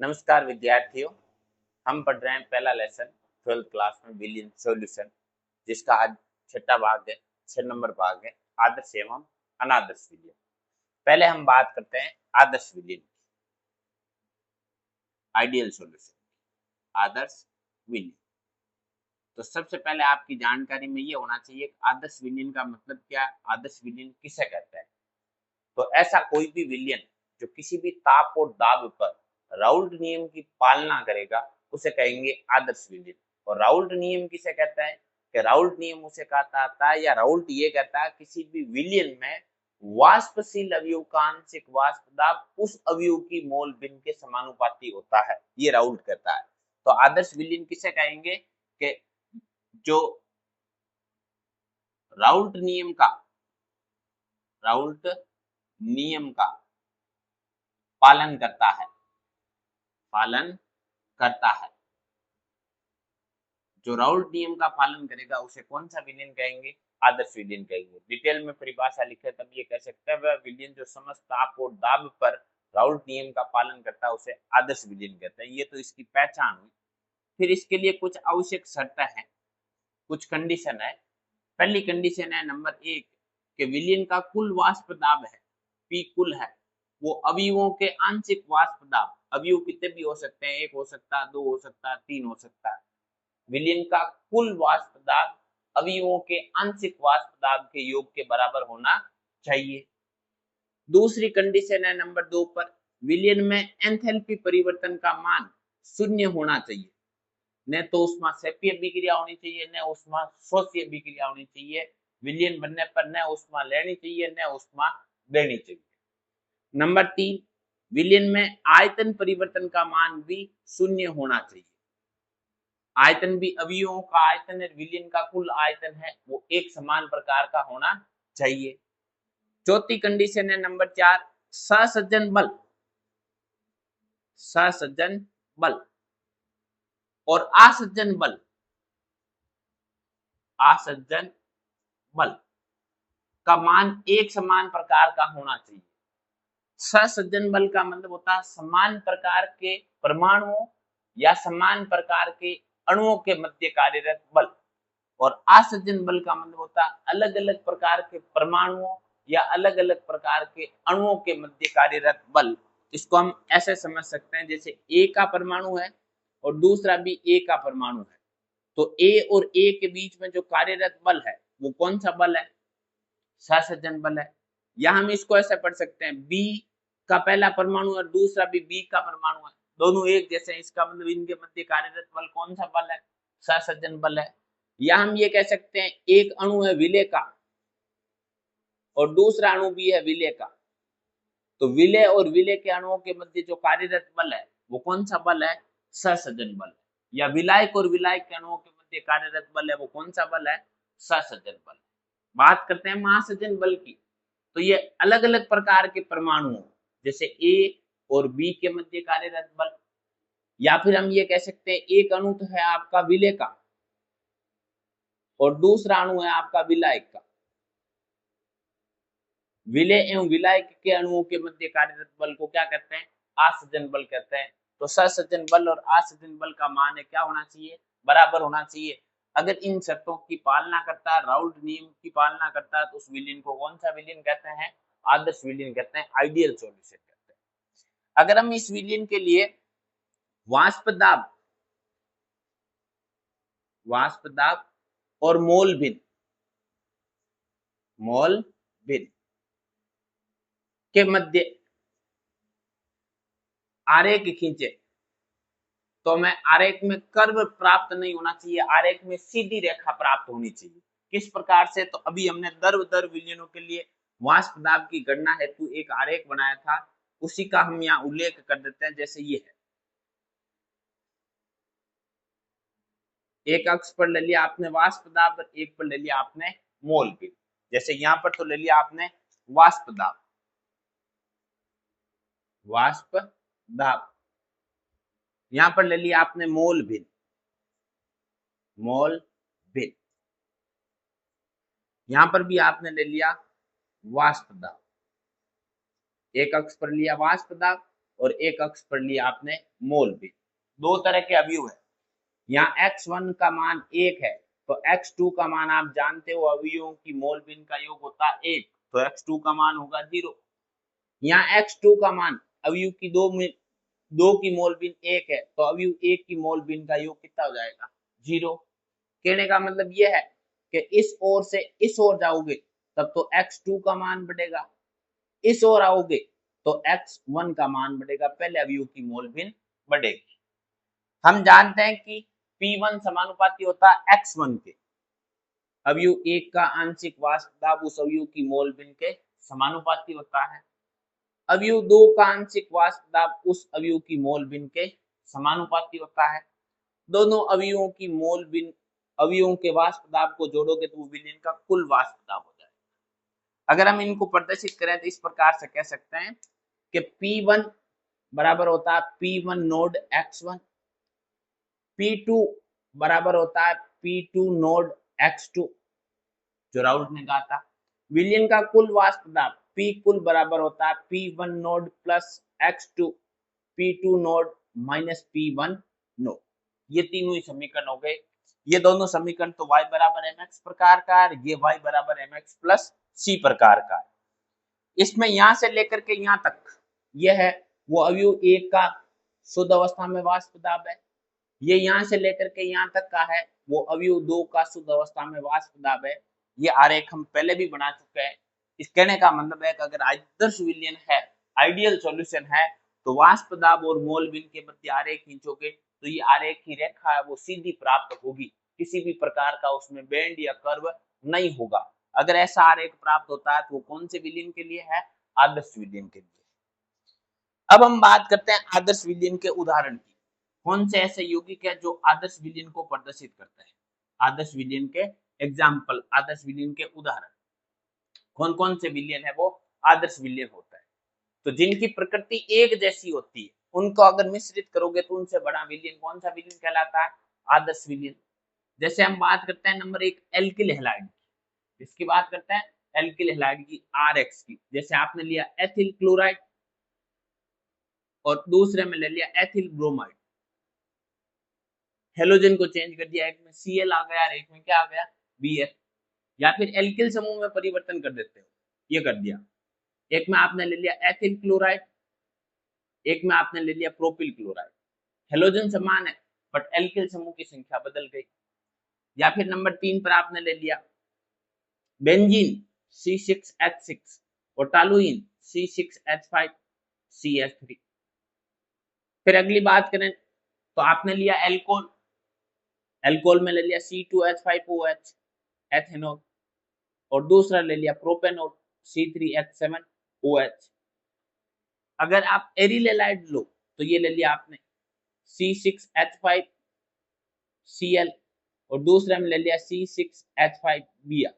नमस्कार विद्यार्थियों। हम पढ़ रहे हैं पहला लेसन 12th क्लास में विलियन सॉल्यूशन, जिसका आज छठा भाग है, 6 नंबर भाग है, आदर्श एवं अनादर्श विलियन। पहले हम बात करते हैं आदर्श विलियन की, आइडियल सॉल्यूशन, आदर्श विलियन। तो सबसे पहले आपकी जानकारी में ये होना चाहिए आदर्श विलियन का मतलब क्या है, आदर्श विलियन किसे कहते हैं। तो ऐसा कोई भी विलियन जो किसी भी ताप और दाब पर राउल्ट नियम की पालना करेगा उसे कहेंगे आदर्श विलियन। और राउल्ट नियम किसे कहता है कि राउल्ट नियम उसे कहता है या राउल्ट ये कहता है किसी भी विलियन में वाष्पशील अवयव का आंशिक वाष्प दाब उस अवयव की मोल भिन्न के समानुपाती होता है, ये राउल्ट कहता है। तो आदर्श विलियन किसे कहेंगे कि जो राउल्ट नियम का पालन करता है, जो राउल्ट नियम का पालन करेगा उसे कौन सा विलियन कहेंगे, आदर्श विलियन कहेंगे। डिटेल में परिभाषा लिखे तब ये कह सकते हैं वह विलियन जो समस्त ताप और दाब पर राउल्ट नियम का पालन करता है उसे आदर्श विलियन कहते हैं। ये तो इसकी पहचान हुई। फिर इसके लिए कुछ आवश्यक शर्तें हैं, कुछ कंडीशन है। पहली कंडीशन है नंबर 1 कि विलियन का कुल वाष्प दाब है, पी कुल है, वो अवयवों के आंशिक वाष्प दाब, अवयव कितने भी हो सकते हैं, 1 हो सकता है, 2 हो सकता है, 3 हो सकता है, विलियन का कुल वाष्प दाब अवयवों के आंशिक वाष्प दाब के योग के बराबर होना चाहिए। दूसरी कंडीशन है नंबर 2 पर विलियन में एंथैल्पी परिवर्तन का मान शून्य होना चाहिए। न तो उष्मा सेपीय अभिक्रिया होनी चाहिए, न उष्मा शोषीय अभिक्रिया होनी चाहिए। विलियन बनने पर न उष्मा लेनी चाहिए, न उष्मा देनी चाहिए। नंबर 3 विलियन में आयतन परिवर्तन का मान भी शून्य होना चाहिए। आयतन भी अवयवों का आयतन है, विलियन का कुल आयतन है, वो एक समान प्रकार का होना चाहिए। चौथी कंडीशन है नंबर 4 सहसंजन बल और आसंजन बल का मान एक समान प्रकार का होना चाहिए। सहसंजन बल का मतलब होता है समान प्रकार के परमाणुओं या समान प्रकार के अणुओं के मध्य कार्यरत बल, और आसंजन बल का मतलब होता है अलग अलग प्रकार के परमाणुओं या अलग अलग प्रकार के अणुओं के मध्य कार्यरत बल। इसको हम ऐसे समझ सकते हैं जैसे ए का परमाणु है और दूसरा भी ए का परमाणु है, तो ए और ए के बीच में जो कार्यरत बल है वो कौन सा बल है, सहसंजन बल है। या हम इसको ऐसे पढ़ सकते हैं बी का पहला परमाणु और दूसरा भी बी का परमाणु है, दोनों एक जैसे हैं, इसका मतलब इनके मध्य कार्यरत बल कौन सा बल है, सहसंजन बल है। या हम ये कह सकते हैं एक अणु है विलेय का और दूसरा अणु भी है विलेय का, तो विलेय और विलेय के अणुओं के मध्य जो कार्यरत बल है वो कौन सा बल है, सहसंजन बल। या विलायक और विलायक के अणुओं के मध्य कार्यरत बल है वो कौन सा बल है, सहसंजन बल। बात करते हैं महासंजन बल की, तो ये अलग अलग प्रकार के परमाणुओं जैसे ए और बी के मध्य कार्यरत बल। या फिर हम ये कह सकते हैं एक अणु तो है आपका विलेय का और दूसरा अणु है आपका विलायक का, विलेय एवं विलायक के अणुओं के मध्य कार्यरत बल को क्या कहते हैं, आसंजन बल कहते हैं। तो सहसंजन बल और आसंजन बल का मान है क्या होना चाहिए, बराबर होना चाहिए। अगर इन शर्तों की पालना करता है, राउल्ट नियम की पालना करता है, तो उस विलियन को कौन सा विलियन कहते हैं, आदर्श विलियन कहते हैं, आइडियल सॉल्यूशन कहते हैं। अगर हम इस विलियन के लिए वाष्प दाब और मोल भिन्न के मध्य आरेख खींचे, तो हमें आरेख में कर्व प्राप्त नहीं होना चाहिए, आरेख में सीधी रेखा प्राप्त होनी चाहिए। किस प्रकार से, तो अभी हमने दर विलियनों के लिए वाष्प दाब की गणना हेतु एक आरेख बनाया था, उसी का हम यहाँ उल्लेख कर देते हैं। जैसे ये है, एक अक्ष पर ले लिया आपने वाष्प दाब, एक पर ले लिया आपने मोल भिन्न। जैसे यहाँ पर तो ले लिया आपने वाष्प दाब, यहाँ पर ले लिया आपने मोल भिन्न, यहाँ पर भी आपने ले लिया वाष्प दाब। एक अक्ष पर लिया वाष्प दाब, और एक अक्ष पर लिया आपने मोल बिन। दो तरह के अवयव है। यहाँ x1 का मान 1 है तो x2 का मान आप जानते हो अवयवों की मोल बिन का योग होता है 1, तो x2 का मान होगा 0। यहाँ x2 का मान अवयव की दो की मोल बिन 1 है तो अवयव 1 की मोल बिन का योग कितना हो जाएगा 0। कहने का मतलब यह है कि इस ओर से इस ओर जाओगे तब तो x2 का मान बढ़ेगा, इस ओर आओगे तो x1 का मान बढ़ेगा, पहले अवयव की मोल बिन बढ़ेगी। हम जानते हैं कि P1 समानुपाती होता है x1 के, अवयव 1 का आंशिक वाष्प दाब उस अवयव की मोल बिन के समानुपाती होता है। अवयव 2 का आंशिक वाष्प दाब उस अवयव की मोल बिन के समानुपाती होता है। दोनों अवयवों की मोल बिन अवयवों के वाष्प दाब को जोड़ोगे तो वो विलयन का कुल वाष्प दाब हो जाएगा। अगर हम इनको प्रदर्शित करें तो इस प्रकार से कह सकते हैं कि P1 बराबर होता है P1 नोड x1, P2 बराबर होता है P2 नोड x2 जो राउल्ट ने कहा था। विलयन का कुल वाष्प दाब P कुल बराबर होता है P1 node plus x2 P2 node minus P1 node. ये तीनों ही समीकरण हो गए। ये दोनों समीकरण तो y बराबर mx प्रकार का है, ये y बराबर mx प्लस c प्रकार का है। इसमें यहां से लेकर के यहां तक यह है वो अवयव 1 का शुद्ध अवस्था में वाष्प दाब है, ये यहां से लेकर के यहां तक का है वो अवयव 2 का शुद्ध अवस्था में वाष्प दाब है। ये आरेख हम पहले भी बना चुके हैं। इस कहने का मतलब है कि अगर आदर्श विलयन है, आइडियल सॉल्यूशन है, तो वाष्प दाब और मोल बिन के मध्य आरेख खींचोगे तो ये आरेख की रेखा है वो सीधी प्राप्त होगी, किसी भी प्रकार का उसमें बेंड या कर्व नहीं होगा। अगर ऐसा आरेख प्राप्त होता है तो वो कौन से विलयन के लिए है, आदर्श विलयन के लिए। अब हम बात करते हैं आदर्श विलयन के उदाहरण की। कौन से ऐसे यौगिक है जो आदर्श विलयन को प्रदर्शित करते हैं, आदर्श विलयन के एग्जाम्पल, आदर्श विलयन के उदाहरण कौन कौन से विलयन है वो आदर्श विलयन होता है। तो जिनकी प्रकृति एक जैसी होती है उनको अगर मिश्रित करोगे तो उनसे बड़ा विलयन कौन सा विलयन कहलाता है, आदर्श विलयन। जैसे हम बात करते हैं नंबर 1 एल्किल हैलाइड की, इसकी बात करते हैं एल्किल हैलाइड की RX की। जैसे आपने लिया एथिल क्लोराइड और दूसरे में ले लिया एथिल ब्रोमाइड, हेलोजन को चेंज कर दिया, एक में Cl आ गया और एक में क्या आ गया Bf, या फिर एल्किल समूह में परिवर्तन कर देते हो, ये कर दिया। एक में आपने ले लिया एथिल क्लोराइड, एक में आपने ले लिया प्रोपिल क्लोराइड, हेलोजन समान है बट एल्किल समूह की संख्या बदल गई। या फिर नंबर 3 पर आपने ले लिया बेंजीन C6H6 और टॉलुइन C6H5CH3। फिर अगली बात करें तो आपने लिया एल्कोहल, एल्कोहल में ले लिया C2H5OH एथेनॉल और दूसरा ले लिया प्रोपेनॉल C3H7OH। अगर आप एरिल लो तो ये ले लिया आपने C6H5Cl और दूसरे में ले लिया C6H5Br।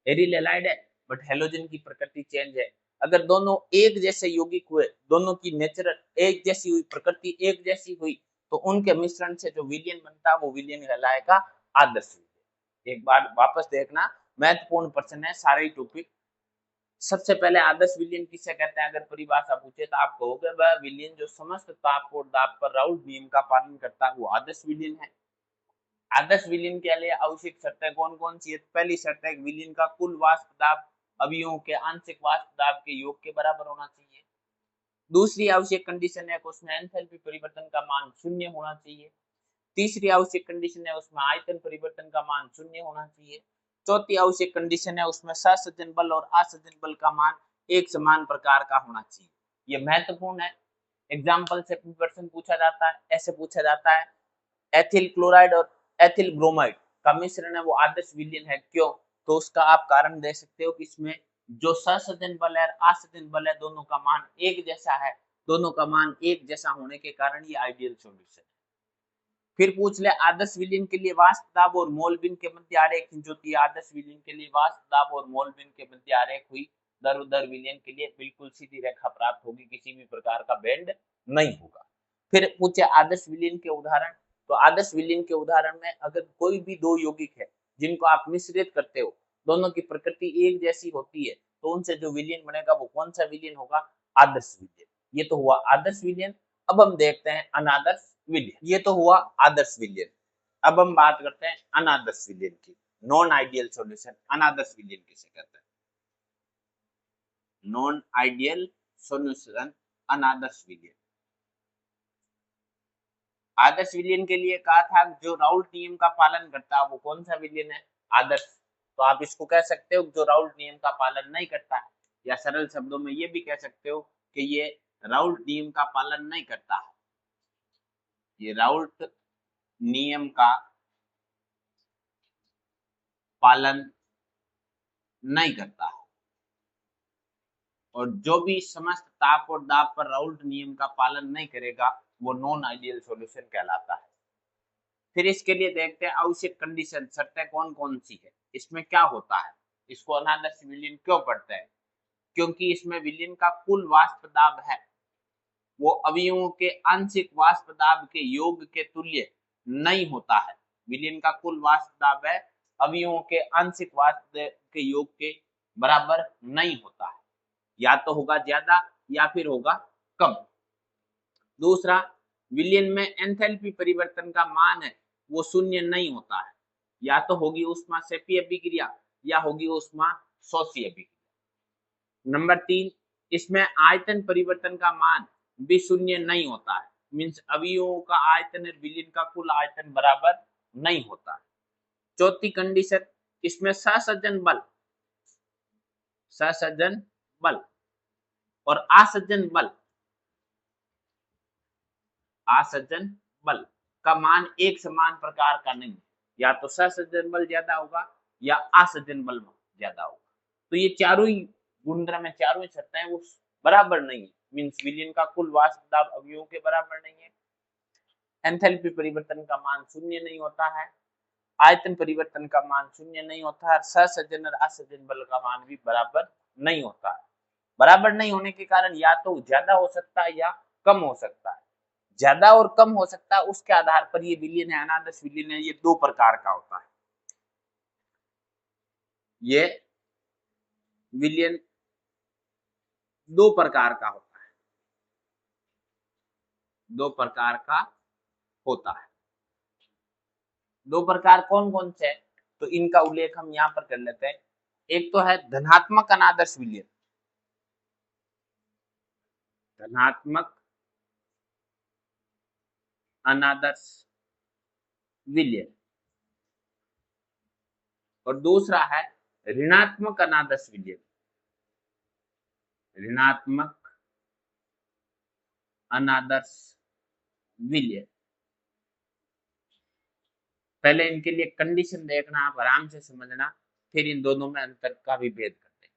एरिल हैलाइड है बट हेलोजन की प्रकृति चेंज है। अगर दोनों एक जैसे यौगिक हुए, दोनों की नेचुरल एक जैसी हुई, प्रकृति एक जैसी हुई, तो उनके मिश्रण से जो विलयन बनता है वो विलयन कहलाएगा आदर्श विलयन। एक बार वापस देखना, महत्वपूर्ण प्रश्न है सारे टॉपिक। सबसे पहले आदर्श विलयन किसे कहते हैं, अगर परिभाषा पूछे तो आप कहोगे वह विलयन जो समस्त ताप और दाब पर राउल्ट नियम का पालन करता है वो आदर्श विलयन है। आदर्श विलयन के लिए आवश्यक शर्तें कौन कौन सी है, पहली शर्त है विलयन का कुल वाष्प दाब अवयवों के आंशिक वाष्प दाब के योग के बराबर होना चाहिए। दूसरी आवश्यक कंडीशन है कि उसमें एंथैल्पी परिवर्तन का मान शून्य होना चाहिए। तीसरी आवश्यक कंडीशन है उसमें आयतन परिवर्तन का मान शून्य होना चाहिए। चौथी आवश्यक कंडीशन है उसमें सहसंयोजन बल और असंयोजन बल का मान एक समान प्रकार का होना चाहिए। ये महत्वपूर्ण है, एग्जाम्पल से प्रश्न पूछा जाता है। ऐसे पूछा जाता है एथिल क्लोराइड और एथिल ब्रोमाइड का मिश्रण है वो आदर्श विलयन है, क्यों? तो उसका आप कारण दे सकते हो कि इसमें जो सहसंयोजन बल है असंयोजन बल है दोनों का मान एक जैसा है, दोनों का मान एक जैसा होने के कारण ये आइडियल सॉल्यूशन है। फिर पूछ ले आदर्श विलयन के लिए वाष्प दाब और मोल बिन के मध्य आरेख खींचोती है। आदर्श विलयन के लिए वाष्प दाब और मोल बिन के मध्य आरेख हुई, दर दर विलयन के लिए बिल्कुल सीधी रेखा प्राप्त होगी, किसी भी प्रकार का बेंड नहीं होगा। फिर पूछे आदर्श विलयन के उदाहरण, तो आदर्श विलयन के उदाहरण में अगर कोई भी दो यौगिक है जिनको आप मिश्रित करते हो, दोनों की प्रकृति एक जैसी होती है, तो उनसे जो विलयन बनेगा वो कौन सा विलयन होगा, आदर्श विलयन। ये तो हुआ आदर्श विलयन। अब हम देखते हैं अनादर्श विलयन। ये तो हुआ आदर्श विलयन। अब हम बात करते हैं अनादर्श विलयन की। नॉन आइडियल सॉल्यूशन अनादर्श विलयन किसे कहते हैं? नॉन आइडियल सॉल्यूशन अनादर्श विलयन। आदर्श विलयन के लिए कहा था जो राउल्ट नियम का पालन करता है वो कौन सा विलयन है? आदर्श। तो आप इसको कह सकते हो जो राउल्ट नियम का पालन नहीं करता है, या सरल शब्दों में ये भी कह सकते हो कि ये राउल्ट नियम का पालन नहीं करता है। ये राउल्ट नियम का पालन नहीं करता है, और जो भी समस्त ताप और दाब पर राउल्ट नियम का पालन नहीं करेगा वो नॉन आइडियल सॉल्यूशन कहलाता है। फिर इसके लिए देखते हैं आवश्यक कंडीशन, शर्तें कौन कौन सी है, इसमें क्या होता है, इसको अनादर्श विलयन क्यों पढ़ते हैं? क्योंकि इसमें विलयन का कुल वाष्प दाब है वो अवयवों के आंशिक वाष्प दाब के योग के तुल्य नहीं होता है। विलयन का कुल वाष्प दाब है अवयवों के आंशिक वाष्प के योग के बराबर नहीं होता है, या तो होगा ज्यादा या फिर होगा कम। दूसरा, विलयन में एंथैल्पी परिवर्तन का मान है वो शून्य नहीं होता है, या तो होगी ऊष्मा क्षेपीय अभिक्रिया या होगी ऊष्मा शोषी अभिक्रिया। नंबर 3, इसमें आयतन परिवर्तन का मान भी शून्य नहीं होता है, मीन्स अवयवों का आयतन और विलयन का कुल आयतन बराबर नहीं होता है। चौथी कंडीशन, इसमें सहसंजन बल और आसंजन बल का मान एक समान प्रकार का नहीं है, या तो सहसंजन बल ज्यादा होगा या आसंजन बल ज्यादा होगा। तो ये चारों ही गुणधर्म है, चारों ही शर्तें वो बराबर नहीं है, मींस विलयन का कुल वाष्प दाब अवयवों के बराबर नहीं है, एंथैल्पी परिवर्तन का मान शून्य नहीं होता है, आयतन परिवर्तन का मान शून्य नहीं होता है, सहसंजन और आसंजन बल का मान भी बराबर नहीं होता है। बराबर नहीं होने के कारण या तो ज्यादा हो सकता है या कम हो सकता है। ज्यादा और कम हो सकता है उसके आधार पर ये विलयन है, अनादर्श विलयन है, ये दो प्रकार का होता है। ये विलयन दो प्रकार का होता है, दो प्रकार का होता है। दो प्रकार कौन कौन से हैं? तो इनका उल्लेख हम यहाँ पर कर लेते हैं। एक तो है धनात्मक अनादर्श विलयन। धनात्मक अनादर्श विलयन। और दूसरा है ऋणात्मक अनादर्श विलयन। ऋणात्मक अनादर्श विलयन। पहले इनके लिए कंडीशन देखना, आप आराम से समझना, फिर इन दोनों में अंतर का भी भेद करते हैं।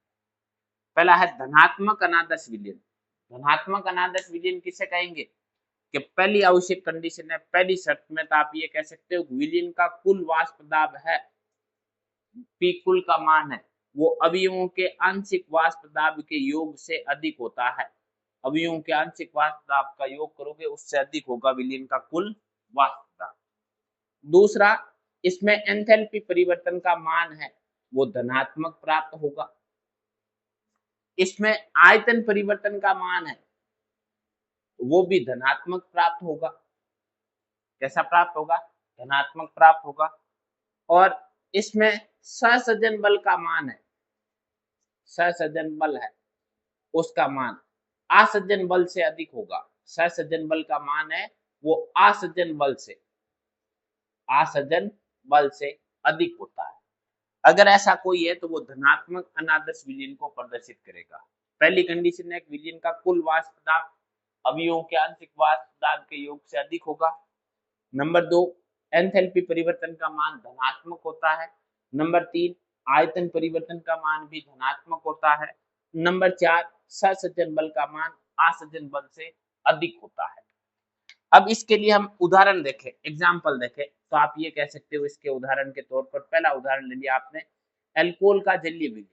पहला है धनात्मक अनादर्श विलयन। धनात्मक अनादर्श विलयन किसे कहेंगे कि पहली आवश्यक कंडीशन है, पहली शर्त में तो आप ये कह सकते हो विलयन का कुल वाष्प दाब है, पी कुल का मान है वो अवयवों के आंशिक वाष्प दाब के योग से अधिक होता है। अवयवों के आंशिक वाष्प दाब का योग करोगे उससे अधिक होगा विलयन का कुल वाष्प दाब। दूसरा, इसमें एंथैल्पी परिवर्तन का मान है वो धनात्मक प्राप्त होगा। इसमें आयतन परिवर्तन का मान है वो भी धनात्मक प्राप्त होगा। कैसा प्राप्त होगा? धनात्मक प्राप्त होगा। और इसमें सहसंजन बल का मान है, सहसंजन बल है उसका मान आसंजन बल से अधिक होगा। सहसंजन बल का मान है वो आसंजन बल से अधिक होता है। अगर ऐसा कोई है तो वो धनात्मक अनादर्श विलयन को प्रदर्शित करेगा। पहली कंडीशन है विलयन का कुल वाष्प दाब अवयवों के आंशिक वाष्प दाब के योग से अधिक होगा। नंबर 2, एंथैल्पी परिवर्तन का मान धनात्मक होता है। नंबर 3, आयतन परिवर्तन का मान भी धनात्मक होता है। नंबर 4, सहसंजन बल का मान आसंजन बल से अधिक होता है। अब इसके लिए हम उदाहरण देखें, एग्जाम्पल देखें, तो आप ये कह सकते हो इसके उदाहरण के तौर पर, पहला उदाहरण ले लिया आपने एल्कोहल का जलीय विलयन।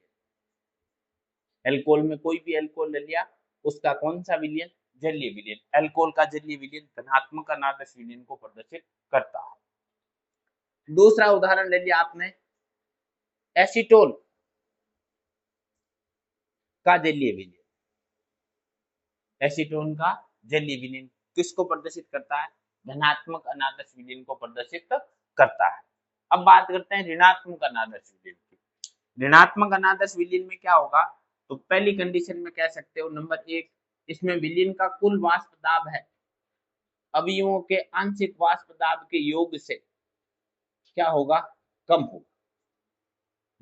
एल्कोहल में कोई भी एल्कोहल ले लिया, उसका कौन सा विलयन? जलीय विलयन। एल्कोहल का जलीय विलयन धनात्मक अनादर्श विलयन को प्रदर्शित करता है। दूसरा उदाहरण ले लिया आपने एसीटोन का जलीय विलयन। एसीटोन का जलीय विलीन किसको प्रदर्शित करता है? धनात्मक अनादर्श विलीन को प्रदर्शित करता है। अब बात करते हैं ऋणात्मक अनादर्श विलीन की। ऋणात्मक अनादर्श विलीन में क्या होगा? तो पहली कंडीशन में कह सकते हो नंबर 1, इसमें विलीन का कुल वाष्प दाब है अवयवों के आंशिक वाष्प दाब के योग से क्या होगा? कम होगा।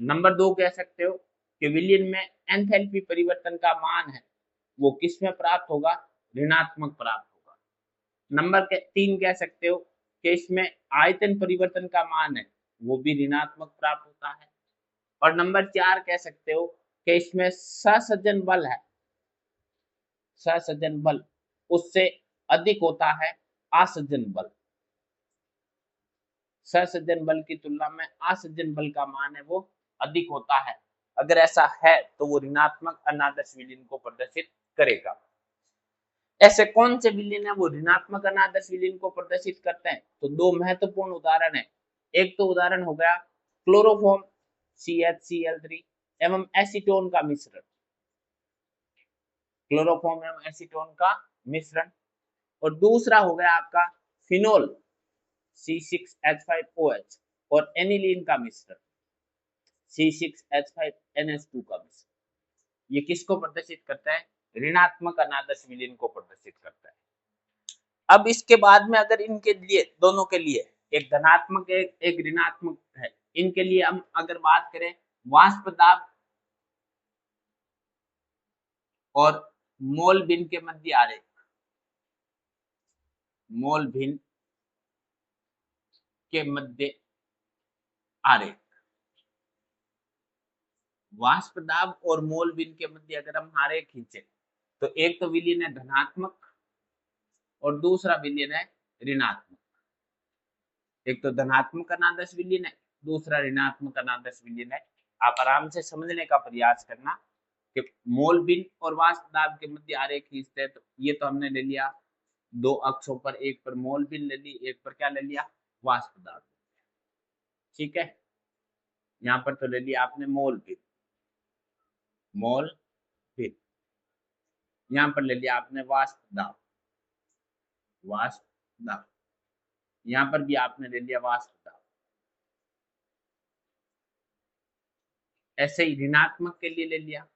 नंबर 2 कह सकते हो कि विलीन में एंथैल्पी परिवर्तन का मान है वो किस में प्राप्त होगा? ऋणात्मक प्राप्त होगा। नंबर 3 कह सकते हो कि इसमें आयतन परिवर्तन का मान है वो भी ऋणात्मक प्राप्त होता है। और नंबर 4 कह सकते हो कि इसमें सहसंजन बल है, सहसंजन बल उससे अधिक होता है आसंजन बल। सहसंजन बल की तुलना में आसंजन बल का मान है वो अधिक होता है। अगर ऐसा है तो वो ऋणात्मक अनादर्श विलीन को प्रदर्शित करेगा। ऐसे कौन से विलीन है वो ऋणात्मक अनादर्श विलीन को प्रदर्शित करते हैं? तो दो महत्वपूर्ण उदाहरण है। एक तो उदाहरण हो गया क्लोरोफॉर्म CH Cl3 एवं एसीटोन का मिश्रण, क्लोरोफॉर्म एवं एसीटोन का मिश्रण। और दूसरा हो गया आपका फिनोल C6H5OH और एनिलीन का मिश्रण C6H5NH2 का मिश्रण। ये किसको प्रदर्शित करता है? ऋणात्मक अनादर्श विलीन को प्रदर्शित करता है। अब इसके बाद में अगर इनके लिए दोनों के लिए एक धनात्मक एक ऋणात्मक है, इनके लिए हम अगर बात करें वाष्प दाब और मोल भिन्न के मध्य आरेख, मोल भिन्न के मध्य आरेख, वाष्प दाब और मोल भिन्न के मध्य अगर हम आरेख खींचे तो एक तो विलीन है धनात्मक और दूसरा विलीन है ऋणात्मक। एक तो धनात्मक अनादर्श विलीन है, दूसरा ऋणात्मक अनादर्श विलीन है। आप आराम से समझने का प्रयास करना कि मोल भिन्न और वाष्प दाब के मध्य आरेख खींचते हैं। तो ये तो हमने ले लिया दो अक्षों पर, एक पर मोल भिन्न ले ली, एक पर क्या ले लिया? वाष्प दाब। ठीक है, यहाँ पर तो ले लिया आपने मोल भिन्न, मोल भिन्न। यहाँ पर ले लिया आपने वाष्प दाब, वाष्प दाब। यहाँ पर भी आपने ले लिया वाष्प दाब। ऐसे ही ऋणात्मक के लिए ले लिया,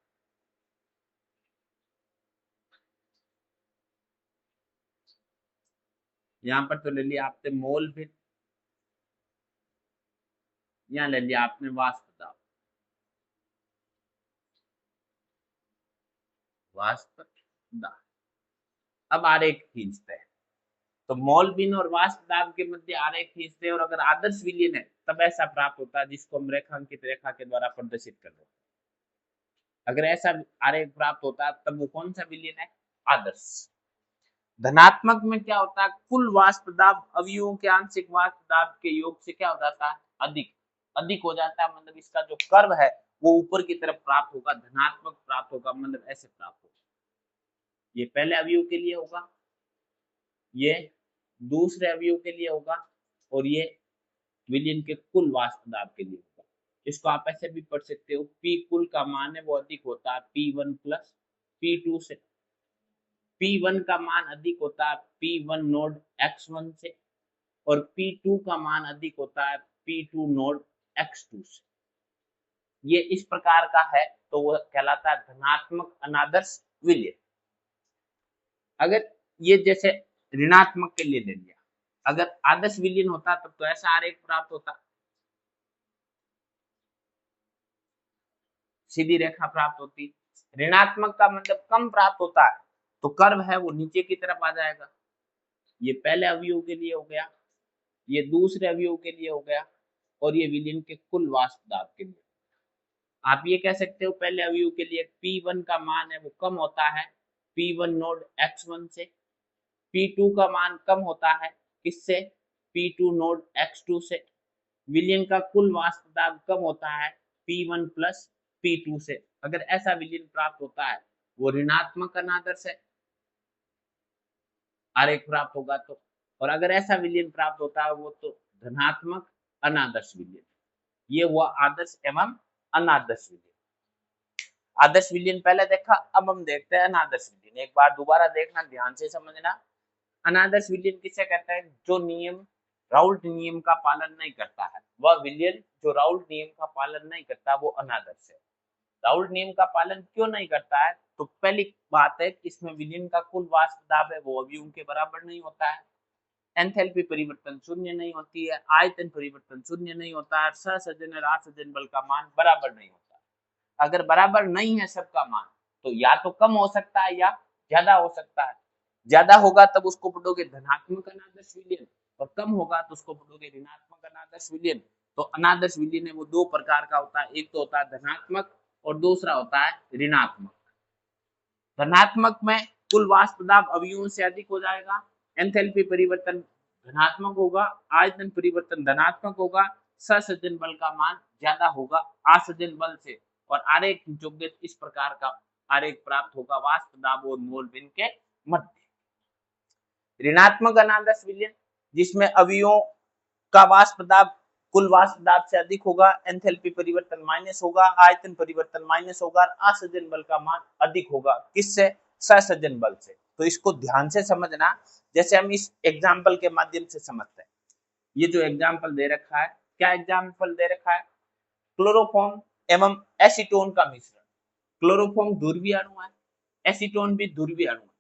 यहाँ पर तो ले लिया आपने मोल भिन्न, यहाँ ले लिया आपने वाष्प दाब, वाष्प दाब। अब आरेख खींचते हैं तो मोल भिन्न और वाष्प दाब के मध्य आरेख खींचते हैं और अगर आदर्श विलीन है तब ऐसा प्राप्त होता है जिसको हम रेखांकित रेखा के द्वारा प्रदर्शित कर रहे हैं। अगर ऐसा आरेख प्राप्त होता है तब वो कौन सा विलीन है? आदर्श। धनात्मक में क्या होता है? कुल वाष्प दाब अवयवों के आंशिक वाष्प दाब के योग से क्या हो जाता है? अधिक, अधिक हो जाता है। मतलब इसका जो कर्व है वो ऊपर की तरफ प्राप्त होगा, धनात्मक प्राप्त होगा, मतलब ऐसे प्राप्त होगा। ये पहले अवयव के लिए होगा, ये दूसरे अवयव के लिए होगा और ये विलीन के कुल वाष्प दाब के लिए होगा। इसको आप ऐसे भी पढ़ सकते हो, P कुल का मान है वो अधिक होता है P1 प्लस P2 से। P1 का मान अधिक होता है P1 नोड X1 से और P2 का मान अधिक होता है P2 नोड X2 से। ये इस प्रकार का है तो वो कहलाता है धनात्मक अनादर्श विलीन। अगर ये जैसे ऋणात्मक के लिए ले लिया, अगर आदर्श विलीन होता तब तो ऐसा आरेख प्राप्त होता, सीधी रेखा प्राप्त होती। ऋणात्मक का मतलब कम प्राप्त होता है तो कर्व है वो नीचे की तरफ आ जाएगा। ये पहले अवयव के लिए हो गया, ये दूसरे अवयव के लिए हो गया और ये विलीन के कुल वाष्प दाब के लिए। आप ये कह सकते हो पहले अवयव के लिए P1 का मान है वो कम होता है P1 नोड X1 से, P2 का मान कम होता है किससे? P2 नोड X2 से। विलीन का कुल वाष्प दाब कम होता है P1 प्लस P2 से। अगर ऐसा विलीन प्राप्त होता है वो ऋणात्मक अनादर्श है, आरेख प्राप्त होगा तो। और अगर ऐसा विलीन प्राप्त होता है वो तो धनात्मक अनादर्श विलीन। ये हुआ आदर्श एवं अनादर्श विलीन। आदर्श विलयन पहले देखा, अब हम देखते हैं अनादर्श विलयन। एक बार दोबारा देखना, ध्यान से समझना। अनादर्श विलयन किसे कहते हैं? जो नियम राउल्ट नियम का पालन नहीं करता है वह विलयन, जो राउल्ट नियम का पालन नहीं करता वो अनादर्श है। राउल्ट नियम का पालन क्यों नहीं करता है? तो पहली बात है कि इसमें विलयन का कुल वाष्प दाब है वो अवयवों के बराबर नहीं होता है, एंथैल्पी परिवर्तन शून्य नहीं होती है, आयतन परिवर्तन शून्य नहीं होता है, सहसंजन और आसंजन बल का मान बराबर नहीं होता। अगर बराबर नहीं है सबका मान तो या तो कम हो सकता है या ज्यादा हो सकता है। ज्यादा होगा तब उसको पढ़ोगे धनात्मक अनादर्श विलयन, और कम होगा तो उसको पढ़ोगे ऋणात्मक अनादर्श विलयन। तो अनादर्श विलयन है वो दो प्रकार का होता है, एक तो होता है धनात्मक और दूसरा होता है ऋणात्मक। धनात्मक में कुल वाष्प दाब अवयवों से अधिक हो जाएगा, एंथैल्पी परिवर्तन धनात्मक होगा, आयतन परिवर्तन धनात्मक होगा, सहसंजन बल का मान ज्यादा होगा आसंजन बल से, और आरेख खींचोगे इस प्रकार का आरेख प्राप्त होगा वाष्प दाब और मोल बिंदु के मध्य। ऋणात्मक अनादर्श विलयन जिसमें अवयवों का वाष्प दाब कुल वाष्प दाब से अधिक होगा, एंथैल्पी परिवर्तन माइनस होगा, आयतन परिवर्तन माइनस होगा, आसंजन बल का मान अधिक होगा। किससे? सहसंजन बल से। तो इसको ध्यान से समझना, जैसे हम इस एग्जाम्पल के माध्यम से समझते हैं। ये जो एग्जाम्पल दे रखा है, क्या एग्जाम्पल दे रखा है? क्लोरोफॉर्म एवं एसीटोन का मिश्रण। क्लोरोफॉर्म ध्रुवीय अणु है, एसीटोन भी ध्रुवीय अणु है।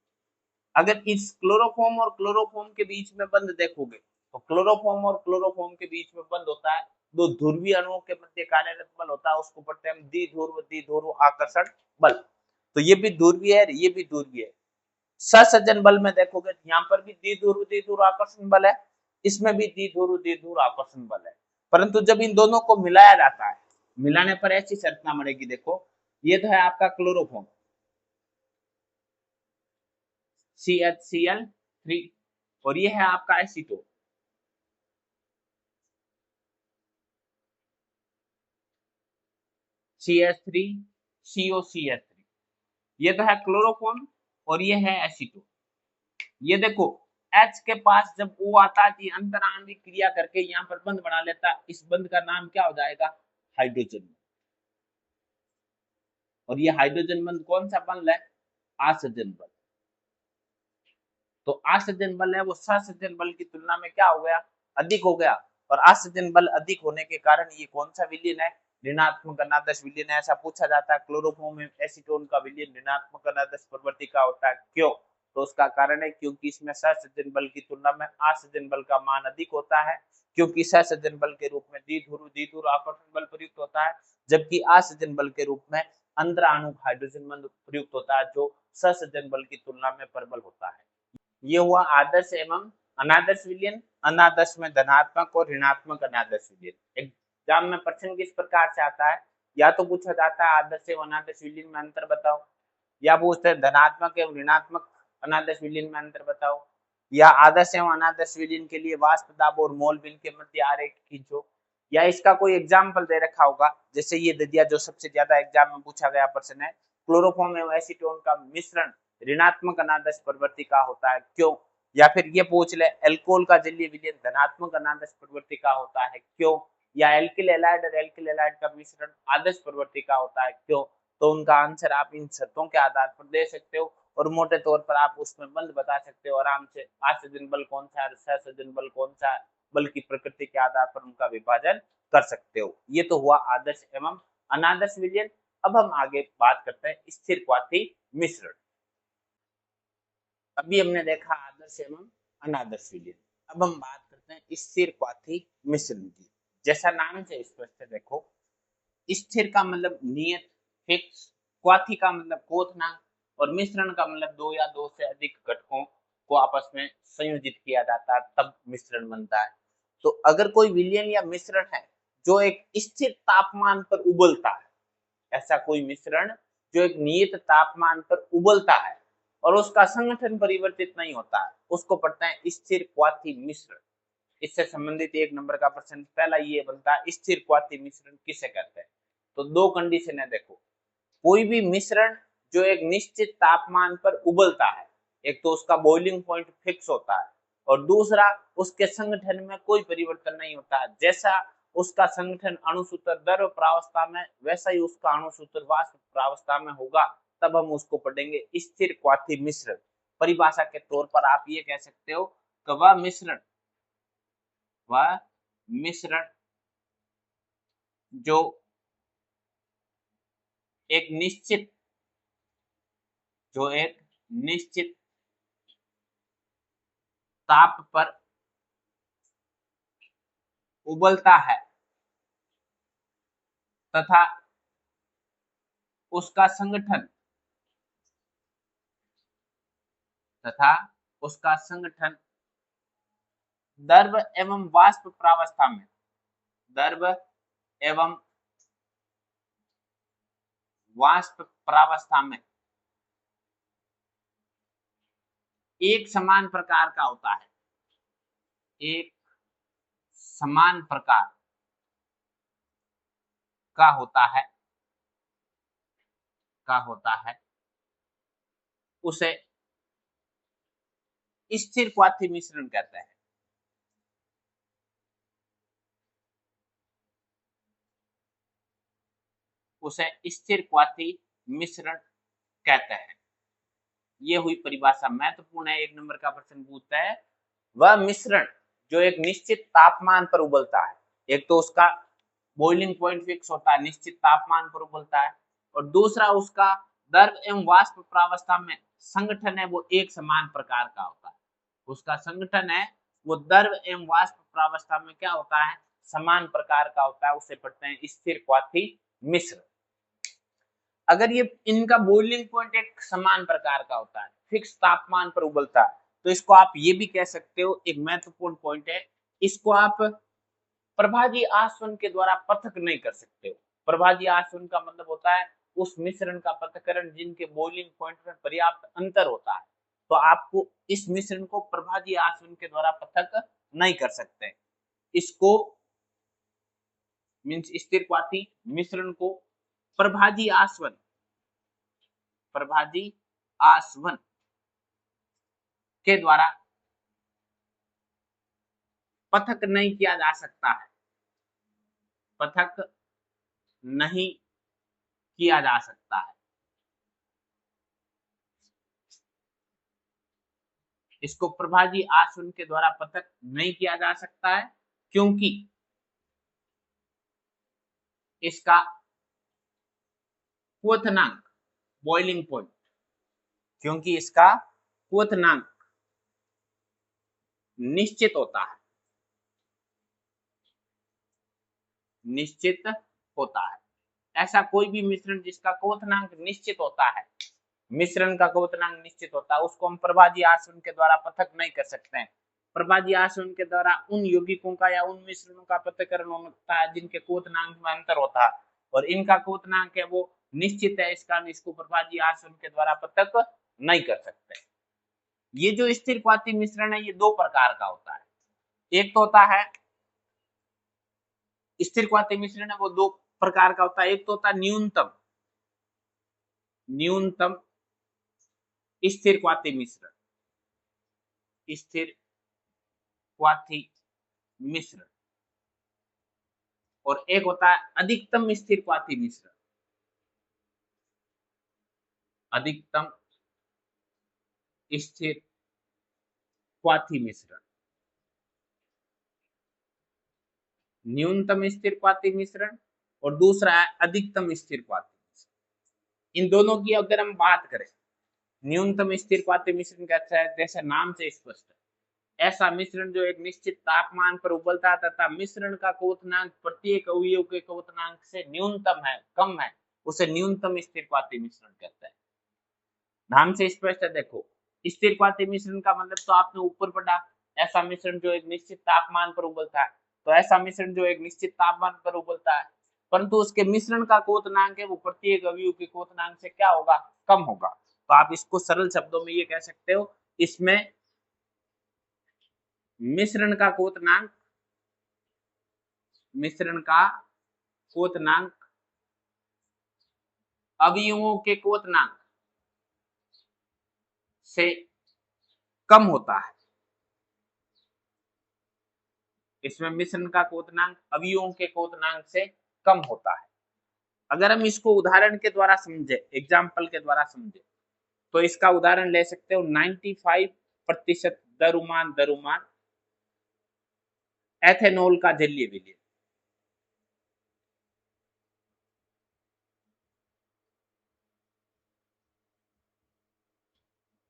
अगर इस क्लोरोफॉर्म और क्लोरोफॉर्म के बीच में बंध देखोगे तो क्लोरोफॉर्म और क्लोरोफॉर्म के बीच में बंध होता है, दो ध्रुवीय अणुओं के मध्य कार्यरत बल होता है, उसको पढ़ते हैं हम द्विध्रुव आकर्षण बल। तो ये भी ध्रुवीय है, ये भी ध्रुवीय है। सहसंजन बल में देखोगे यहाँ पर भी द्विध्रुव आकर्षण बल है, इसमें भी द्विध्रुव आकर्षण बल है। परंतु जब इन दोनों को मिलाया जाता है, मिलाने पर ऐसी संरचना बनेगी। देखो ये तो है आपका क्लोरोफॉर्म CHCl3, और ये है आपका एसीटोन CH3COCH3। ये तो है क्लोरोफॉर्म और ये है एसीटोन। ये देखो H के पास जब O आता है तो अंतराणविक क्रिया करके यहाँ पर बंध बना लेता है, इस बंध का नाम क्या हो जाएगा? हाइड्रोजन। और ये हाइड्रोजन बंध कौन सा बल है? आसंजन बल। तो आसंजन बल है वो सहसंजन बल की तुलना में क्या हो गया? अधिक हो गया। और आसंजन बल अधिक होने के कारण ये कौन सा विलयन है? ऋणात्मक अनादर्श विलयन है। ऐसा पूछा जाता है क्लोरोफॉर्म में एसीटोन का विलयन ऋणात्मक अनादर्श प्रवृत्ति का होता है, क्यों? तो उसका कारण है क्योंकि इसमें सहसंजन बल की तुलना में आसंजन बल का मान अधिक होता है, क्योंकि सहसंजन बल के रूप में द्विध्रुव आकर्षण बल प्रयुक्त होता है, जबकि आसंजन बल के रूप में अंतराणु हाइड्रोजन बंध प्रयुक्त होता है, जो सहसंजन बल की तुलना में प्रबल होता है। ये हुआ आदर्श एवं अनादर्श विलयन। अनादर्श में धनात्मक और ऋणात्मक अनादर्श विलयन। एग्जाम में प्रश्न किस प्रकार से आता है? या तो पूछा जाता है आदर्श एवं अनादर्श विलयन में अंतर बताओ, या पूछते हैं धनात्मक एवं ऋणात्मक अनादर्श विलयन में अंतर बताओ, या आदर्श एवं अनादर्श विलयन के लिए वाष्प दाब और मोल बिंदु के मध्य आरेख खींचो, या इसका कोई एग्जाम्पल दे रखा होगा। जैसे ये दे दिया जो सबसे ज्यादा एग्जाम में पूछा गया प्रश्न है, क्लोरोफॉर्म एवं एसीटोन का मिश्रण ऋणात्मक अनादर्श प्रवृत्ति का होता है, क्यों? या फिर ये पूछ ले एल्कोहल का जलीय विलयन धनात्मक अनादर्श प्रवृत्ति का होता है, क्यों? या एल्किल हैलाइड और एल्किल हैलाइड का मिश्रण आदर्श प्रवृत्ति का होता है, क्यों? तो उनका आंसर आप इन शर्तों के आधार पर दे सकते हो, और मोटे तौर पर आप उसमें बंध बता सकते हो आराम से। आसंजन बल कौन सा है, सहसंजन बल कौन सा है, बल की प्रकृति के आधार पर उनका विभाजन कर सकते हो। ये तो हुआ आदर्श एवं अनादर्श विलयन। अब हम आगे बात करते हैं स्थिर क्वाथी मिश्रण। अभी हमने देखा आदर्श एवं अनादर्श विलयन, अब हम बात करते हैं स्थिर क्वाथी मिश्रण की। जैसा नाम से स्पष्ट है, देखो स्थिर का मतलब नियत फिक्स, क्वाथी का मतलब क्वोथनांक, और मिश्रण का मतलब दो या दो से अधिक घटकों को आपस में संयोजित किया जाता है तब मिश्रण बनता है। तो अगर कोई विलयन या मिश्रण है जो एक स्थिर तापमान पर उबलता है, ऐसा कोई मिश्रण जो एक नियत तापमान पर उबलता है और उसका संगठन परिवर्तित नहीं होता है, उसको पढ़ते हैं स्थिर क्वाथी मिश्रण। इससे संबंधित एक नंबर का प्रश्न पहला ये बनता है, स्थिर क्वाथी मिश्रण किसे कहते हैं? तो दो कंडीशन है, देखो कोई भी मिश्रण जो एक निश्चित तापमान पर उबलता है, एक तो उसका बॉइलिंग पॉइंट फिक्स होता है और दूसरा उसके संगठन में कोई परिवर्तन नहीं होता, जैसा उसका संगठन अणुसूत्र द्रव प्रावस्था में वैसा ही उसका अणुसूत्र वाष्प प्रावस्था में होगा, तब हम उसको पढ़ेंगे स्थिर क्वाथी मिश्रण। परिभाषा के तौर पर आप ये कह सकते हो कि वह मिश्रण जो एक निश्चित ताप पर उबलता है तथा उसका संगठन द्रव एवं वाष्प प्रावस्था में एक समान प्रकार का होता है, एक समान प्रकार का होता है उसे स्थिर क्वाथी मिश्रण कहते हैं। उसे स्थिर क्वाथी मिश्रण कहते हैं। ये हुई परिभाषा, महत्वपूर्ण है, 1 नंबर का प्रश्न पूछता है। वह मिश्रण जो एक निश्चित तापमान पर उबलता है, एक तो उसका बॉइलिंग पॉइंट फिक्स होता है, निश्चित तापमान पर उबलता है, और दूसरा उसका द्रव एवं वाष्प प्रावस्था में संगठन है वो एक समान प्रकार का होता है। उसका संगठन है वो द्रव एवं वाष्प प्रावस्था में क्या होता है, समान प्रकार का होता है, उसे पढ़ते हैं स्थिर क्वाथी मिश्रण। अगर ये इनका बॉइलिंग पॉइंट एक समान प्रकार का होता है, फिक्स तापमान पर उबलता है, तो इसको आप ये भी कह सकते हो, एक महत्वपूर्ण पॉइंट है, इसको आप प्रभाजी आसवन के द्वारा पृथक नहीं कर सकते हो। प्रभाजी आसवन का मतलब होता है उस मिश्रण का पृथक्करण जिनके बॉइलिंग पॉइंट में पर्याप्त अंतर होता है, तो आपको इस मिश्रण को प्रभाजी आसवन के द्वारा पृथक नहीं कर सकते। इसको मींस स्थिर क्वाथी मिश्रण को प्रभाजी आसवन के द्वारा पृथक नहीं किया जा सकता है, पृथक नहीं किया जा सकता है। इसको प्रभाजी आसवन के द्वारा पृथक नहीं किया जा सकता है क्योंकि इसका क्वथनांक बॉइलिंग पॉइंट, क्योंकि इसका क्वथनांक निश्चित होता है, ऐसा कोई भी मिश्रण जिसका क्वथनांक निश्चित होता है, मिश्रण का क्वथनांक निश्चित होता है, उसको हम प्रभाजी आसवन के द्वारा पृथक नहीं कर सकते हैं। प्रभाजी आसवन के द्वारा उन यौगिकों का या उन मिश्रणों का पृथक्करण होता है जिनके क्वथनांक में अंतर होता है, और इनका क्वथनांक है वो निश्चित है, इस कारण इसको प्रभाजी आसवन के द्वारा पृथक नहीं कर सकते। ये जो स्थिर क्वाथी मिश्रण है ये 2 प्रकार का होता है। एक तो होता है स्थिर क्वाथी मिश्रण है वो 2 प्रकार का होता है। एक तो होता है न्यूनतम स्थिर क्वाथी मिश्रण, और एक होता है अधिकतम स्थिर क्वाथी मिश्रण। अधिकतम स्थिर क्वाथी मिश्रण, न्यूनतम स्थिर क्वाथी मिश्रण, और दूसरा है अधिकतम स्थिर क्वाथी मिश्रण। इन दोनों की अगर हम बात करें, न्यूनतम स्थिर क्वाथी मिश्रण कहता है, जैसे नाम से स्पष्ट है, ऐसा मिश्रण जो एक निश्चित तापमान पर उबलता है तथा मिश्रण का क्वथनांक प्रत्येक अवयव के क्वथनांक से न्यूनतम है, कम है, उसे न्यूनतम स्थिर क्वाथी मिश्रण कहते हैं। नाम से स्पष्ट है। देखो, स्थिर क्वाथी मिश्रण का मतलब तो आपने ऊपर पढ़ा, ऐसा मिश्रण जो एक निश्चित तापमान पर उबलता है, तो ऐसा मिश्रण जो एक निश्चित तापमान पर उबलता है परंतु उसके मिश्रण का क्वथनांक है वो प्रत्येक अवयव के क्वथनांक से क्या होगा, कम होगा। तो आप इसको सरल शब्दों में ये कह सकते हो, इसमें मिश्रण का क्वथनांक अवयवों के क्वथनांक से कम होता है। इसमें मिश्रण का क्वोथनांक अवयवों के क्वोथनांक से कम होता है। अगर हम इसको उदाहरण के द्वारा समझे, एग्जाम्पल के द्वारा समझे, तो इसका उदाहरण ले सकते हो 95% द्रव्यमान एथेनॉल का जलीय विलयन।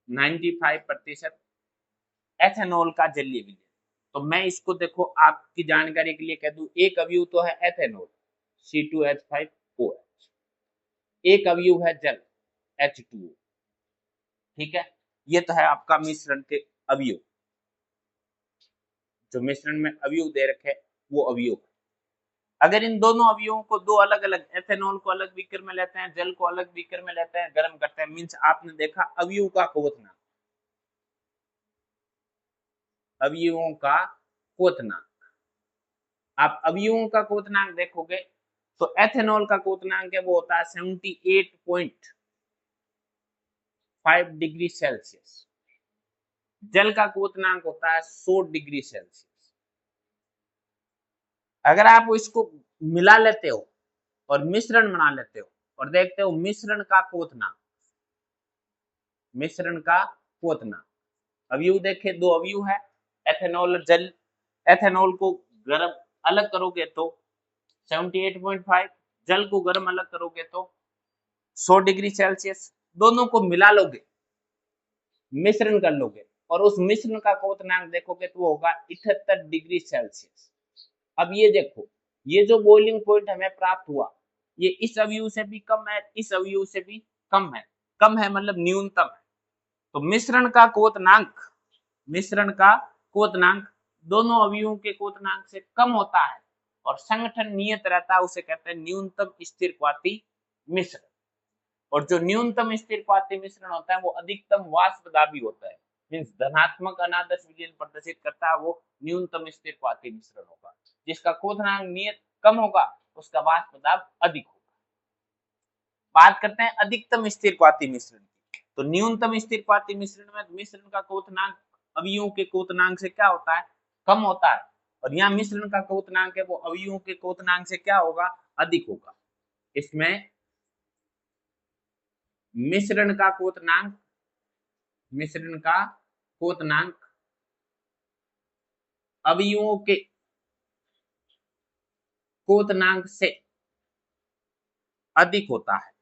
%95 एथेनॉल का जलीय विलयन। तो मैं इसको देखो आपकी जानकारी के लिए कह दूं, एक अवयव तो है एथेनॉल C2H5OH, एक अवयव है जल H2O। ठीक है, ये तो है आपका मिश्रण के अवयव, जो मिश्रण में अवयव दे रखे वो अवयव। अगर इन दोनों अवयवों को दो अलग अलग, एथेनॉल को अलग बीकर में लेते हैं, जल को अलग बीकर में लेते हैं, गर्म करते हैं, मीन्स आपने देखा अवयव का क्वोथनांक, अवयवों का क्वोथनांक। आप अवयवों का क्वोथनांक देखोगे तो एथेनॉल का क्वोथनांक है वो होता है 78.5 डिग्री सेल्सियस, जल का क्वोथनांक होता है 100 डिग्री सेल्सियस। अगर आप इसको मिला लेते हो और मिश्रण बना लेते हो और देखते हो मिश्रण का क्वोथनांक, मिश्रण का क्वोथनांक, अवयव देखे दो अवयव है एथेनॉल और जल, एथेनॉल को गर्म अलग करोगे तो 78.5, जल को गर्म अलग करोगे तो 100 डिग्री सेल्सियस, दोनों को मिला लोगे, मिश्रण कर लोगे और उस मिश्रण का क्वोथनांक देखोगे तो वो होगा 78 डिग्री सेल्सियस। अब ये देखो, ये जो बॉइलिंग पॉइंट हमें प्राप्त हुआ ये इस अवयव से भी कम है, इस अवयव से भी कम है, कम है मतलब न्यूनतम है। तो मिश्रण का क्वोथनांक, मिश्रण का क्वोथनांक दोनों अवयवों के क्वोथनांक से कम होता है और संगठन नियत रहता है, उसे कहते हैं न्यूनतम स्थिरपाती मिश्रण। और जो न्यूनतम स्थिरपाती मिश्रण होता है वो अधिकतम वाष्पदाबी होता है, मींस धनात्मक अनादर्श विलयन प्रदर्शित करता है, वो न्यूनतम स्थिरपाती मिश्रण होगा। जिसका क्वोथनांक नियत कम होगा उसका वाष्पदाब अधिक होगा। बात करते हैं अधिकतम स्थिरपाती मिश्रण की, तो न्यूनतम स्थिरपाती मिश्रण में मिश्रण का क्वोथनांक अवयवों के क्वोथनांक से क्या होता है, कम होता है, और यहाँ मिश्रण का क्वोथनांक है वो अवयवों के क्वोथनांक से क्या होगा, अधिक होगा। इसमें मिश्रण का क्वोथनांक, मिश्रण का क्वोथनांक अवयवों के क्वोथनांक से अधिक होता है,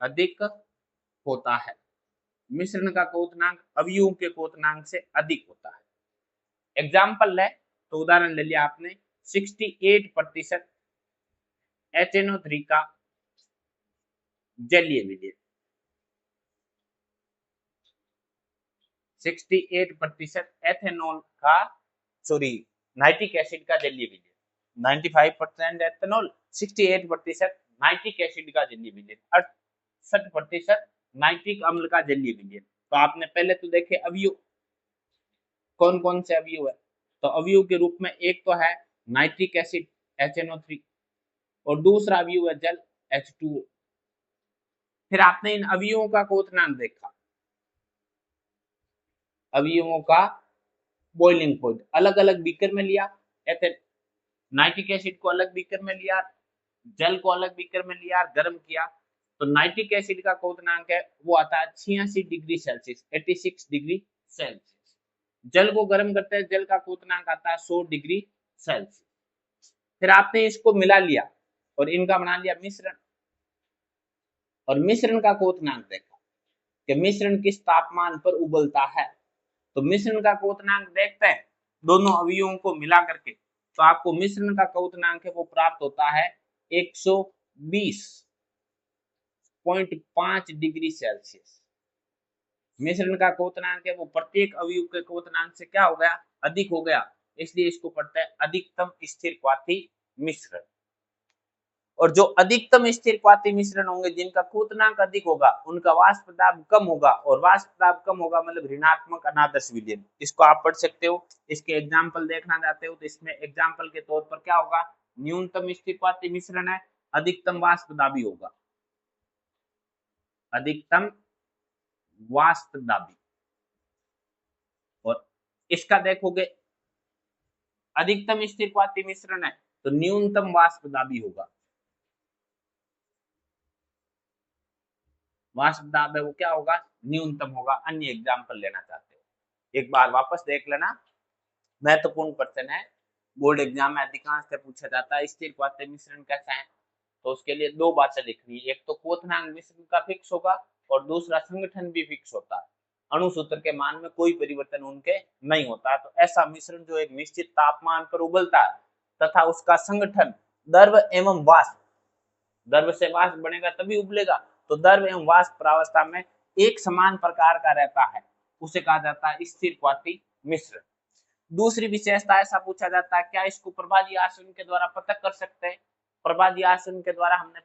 अधिक होता है। मिश्रण का क्वोथनांक अवयवों के क्वोथनांक से अधिक होता है। एग्जाम्पल है तो उदाहरण ले लिया आपने 68% HNO3 का जलीय विलयन, 68% एथेनॉल का, सॉरी नाइट्रिक एसिड का जलीय विलयन, 95% एथेनॉल, 68% नाइट्रिक एसिड का जलीय विलयन, 68% नाइट्रिक अम्ल का जलीय विलयन। तो आपने पहले तो देखे अवयव कौन कौन से अवयव है, तो अवयव के रूप में एक तो है नाइट्रिक एसिड HNO3 और दूसरा अवयव है जल H2O। फिर आपने इन अवयवों का क्वोथनांक देखा, अवयवों का बॉइलिंग पॉइंट अलग अलग बीकर में लिया, नाइट्रिक एसिड को अलग बीकर में लिया, जल को अलग बीकर में लिया, गर्म किया, तो नाइट्रिक एसिड का क्वोथनांक है वो आता है 86 डिग्री सेल्सियस, 86 डिग्री सेल्सियस। जल को गर्म करते हैं, जल का क्वोथनांक आता है 100 डिग्री सेल्सियस। फिर आपने इसको मिला लिया और इनका बना लिया मिश्रण, और मिश्रण का क्वोथनांक देखा कि मिश्रण किस तापमान पर उबलता है। तो मिश्रण का क्वोथनांक देखते हैं दोनों अवयवों को मिला करके, तो आपको मिश्रण का क्वोथनांक है वो प्राप्त होता है 120.5 डिग्री सेल्सियस। मिश्रण का क्वोथनांक है वो प्रत्येक अवयव के क्वोथनांक से क्या हो गया, अधिक हो गया, इसलिए इसको पढ़ते हैं अधिकतम स्थिरपाती मिश्रण। और जो अधिकतम स्थिरपाती मिश्रण होंगे जिनका क्वोथनांक अधिक होगा उनका वाष्प दाब कम होगा, और वाष्प दाब कम होगा मतलब ऋणात्मक अनादर्श विलयन। इसको आप पढ़ सकते हो, इसके एग्जाम्पल देखना चाहते हो तो इसमें एग्जाम्पल के तौर पर क्या होगा, न्यूनतम स्थिरपाती मिश्रण है, अधिकतम वाष्प दाबी होगा, अधिकतम वाष्प दाबी। और इसका देखोगे अधिकतम स्थिर क्वाथी मिश्रण है तो न्यूनतम वाष्प दाबी होगा। वाष्प दाब है वो क्या होगा, न्यूनतम होगा। अन्य एग्जाम्पल लेना चाहते हो एक बार वापस देख लेना, महत्वपूर्ण क्वेश्चन है, बोर्ड एग्जाम में अधिकांश से पूछा जाता है। स्थिर क्वाथी मिश्रण कैसा है, तो उसके लिए दो बातें लिखनी है, एक तो क्वथनांक मिश्रण का फिक्स होगा और दूसरा संगठन भी फिक्स होता है, अणुसूत्र के मान में कोई परिवर्तन उनके नहीं होता है। तो ऐसा मिश्रण जो एक निश्चित तापमान पर उबलता है तथा उसका संगठन द्रव एवं वाष्प, द्रव से वाष्प बनेगा तभी उबलेगा, तो द्रव एवं वाष्प प्रावस्था में एक समान प्रकार का रहता है, उसे कहा जाता है स्थिर क्वाथी मिश्रण। दूसरी विशेषता ऐसा पूछा जाता है, क्या इसको प्रभाजी आसवन के द्वारा पृथक कर सकते हैं। प्रभाजी आसवन के द्वारा हमने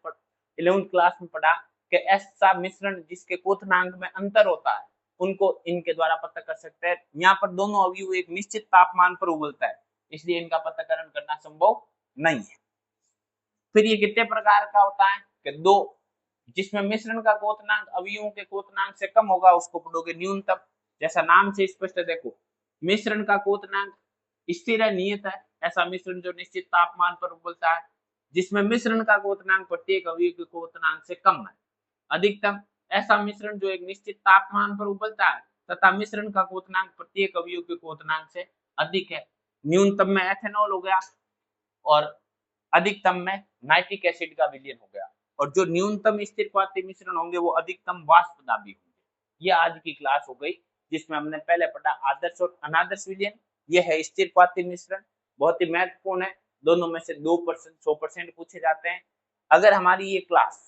11th क्लास में पढ़ा कि ऐसा मिश्रण जिसके क्वथनांक में अंतर होता है उनको इनके द्वारा पृथक कर सकते हैं। यहाँ पर दोनों अवयव एक निश्चित तापमान पर उबलता है, इसलिए इनका पृथक्करण करना संभव नहीं है। फिर ये कितने प्रकार का होता है कि दो, जिसमें मिश्रण का क्वथनांक अवयवों के क्वथनांक से कम होगा उसको पढ़ोगे न्यूनतम। जैसा नाम से स्पष्ट है, देखो मिश्रण का क्वथनांक स्थिर है, नियत है, ऐसा मिश्रण जो निश्चित तापमान पर उबलता है, जिसमें मिश्रण का क्वथनांक प्रत्येक अवयव के क्वथनांक से कम है। अधिकतम, ऐसा मिश्रण जो एक निश्चित तापमान पर उबलता है तथा मिश्रण का क्वथनांक प्रत्येक अवयव के क्वथनांक से अधिक है। न्यूनतम में एथेनॉल हो गया और अधिकतम में नाइट्रिक एसिड का विलयन हो गया, और जो न्यूनतम स्थिर क्वाथी मिश्रण होंगे वो अधिकतम वाष्प दाबी होंगे। ये आज की क्लास हो गई जिसमें हमने पहले पढ़ा आदर्श और अनादर्श विलयन, ये है स्थिर क्वाथी मिश्रण, बहुत ही महत्वपूर्ण है। दोनों में से 2% 100% पूछे जाते हैं। अगर हमारी ये क्लास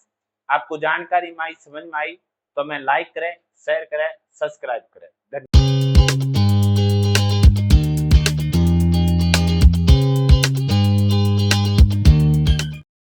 आपको जानकारी में आई, समझ में आई, तो हमें लाइक करें, शेयर करें, सब्सक्राइब करें।